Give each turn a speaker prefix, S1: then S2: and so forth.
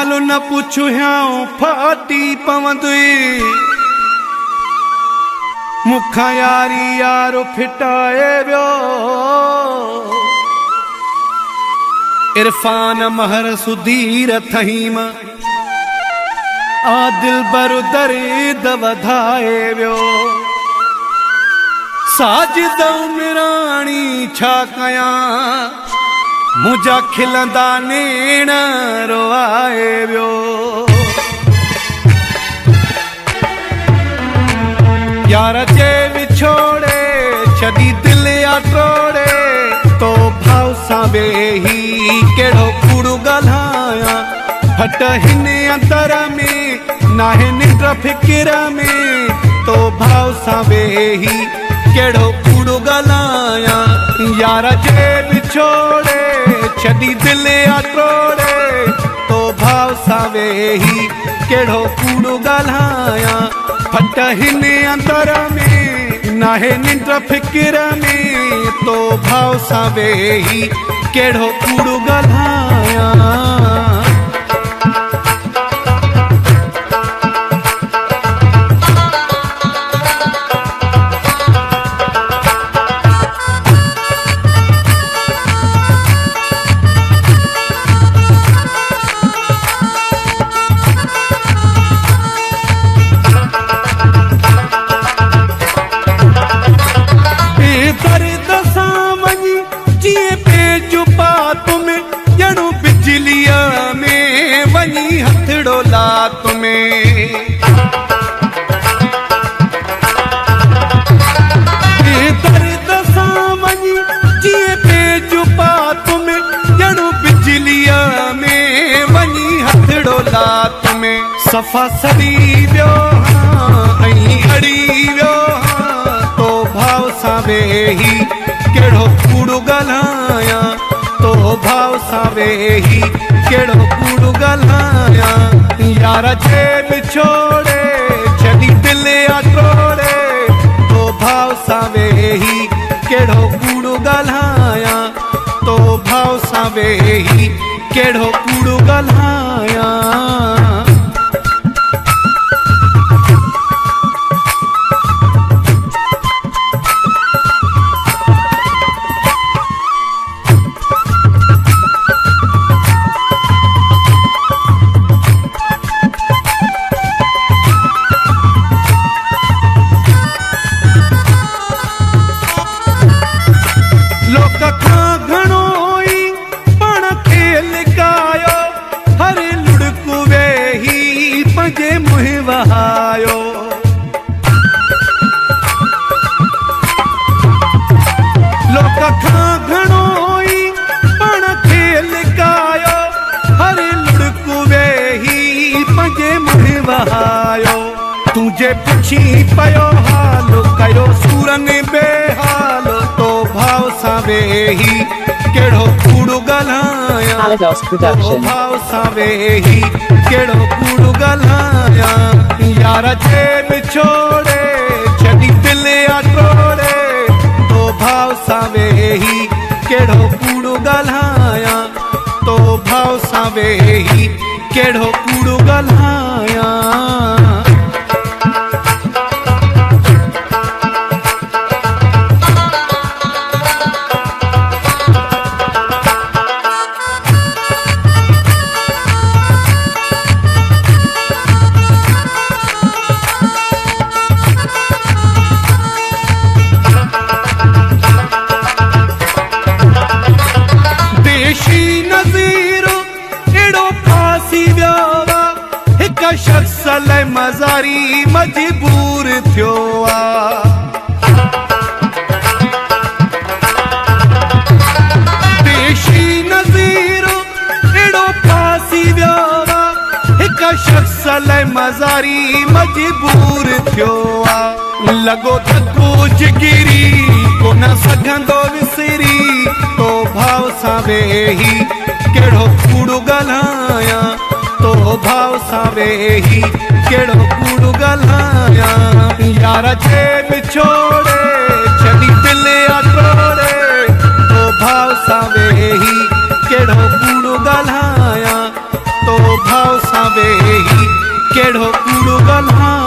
S1: हाल न पुछो ह्याओ फाटी पवंदी मुखा यारी यारो फिटाए वियो इरफान महर सुधीर थहीम आदिल बर दर्द वधाए वियो साजिद उमराणी छा कयां मुझा खिलंदा नेण रोआए वियो यार जे विछोड़े छदी दिल या तोड़े तो भाव सां वेही केड़ो कूड़ो ॻाल्हायां हट हिन अंदर में नाहे निंड फिकिर में तो भाव सां वेही केड़ो कूड़ो ॻाल्हायां यार जे विछोड़े छदी दिल या तोड़े तो भाव सां वेही केड़ो कूड़ो ॻाल्हायां फट हिन अंदर में नाहे निंड फिकिर में तो भाव सां वेही केड़ो कूड़ो ॻाल्हायां सफ़ा सड़ी वियो ऐं अड़ी वियो तो भाव सां वेही केड़ो कूड़ो ॻाल्हायां तो भाव सां वेही केड़ो कूड़ो ॻाल्हायां यार जे विछोड़े छदी दिल या तोड़े तो भाव सां वेही केड़ो कूड़ो ॻाल्हायां तो भाव सां वेही केड़ो कूड़ो ॻाल्हायां तुझे पुछी पयो हाल कयो सूरन बेहाल तो भाव सां वेही केड़ो कूड़ो ॻाल्हायां तो भाव सां वेही केड़ो कूड़ो ॻाल्हायां यार जे विछोड़े छदी दिल या तोड़े तो भाव सां वेही केड़ो कूड़ो ॻाल्हायां तो भाव सां वेही केड़ो कूड़ो ॻाल्हायां शख्स लाइ मज़ारी मजबूर थियो देशी नज़ीरो एड़ो फासी वियो हिक शख्स लाइ मज़ारी मजबूर थियो लगो धक्को जिगरी कोन सघंदो विसरी तो भाव सां वेही केड़ो कूड़ो ॻाल्हायां तो भाव सां वेही केड़ो कूड़ो ॻाल्हायां यार जे विछोड़े छदी दिल या तोड़े तो भाव सां वेही केड़ो कूड़ो ॻाल्हायां तो भाव अहिड़ो कूड़ो ॻाल्हाए